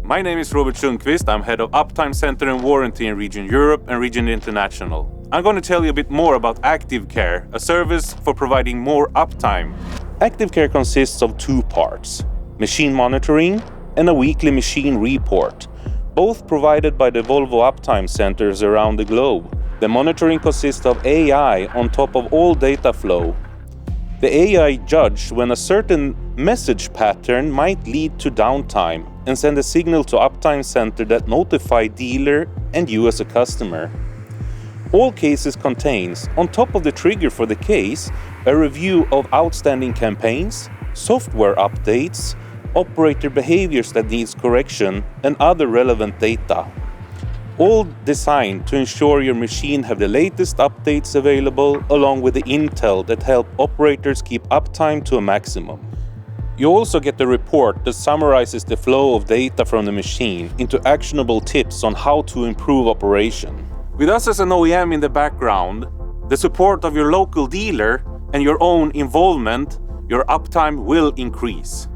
My name is Robert Sundqvist. I'm head of Uptime Center and Warranty in Region Europe and Region International. I'm going to tell you a bit more about Active Care, a service for providing more uptime. Active Care consists of two parts: machine monitoring and a weekly machine report, both provided by the Volvo Uptime Centers around the globe. The monitoring consists of AI on top of all data flow. The AI judges when a certain message pattern might lead to downtime and send a signal to Uptime Center that notify dealer and you as a customer. All cases contains, on top of the trigger for the case, a review of outstanding campaigns, software updates, operator behaviors that needs correction, and other relevant data. All designed to ensure your machine have the latest updates available, along with the intel that help operators keep uptime to a maximum. You also get a report that summarizes the flow of data from the machine into actionable tips on how to improve operation. With us as an OEM in the background, the support of your local dealer, and your own involvement, your uptime will increase.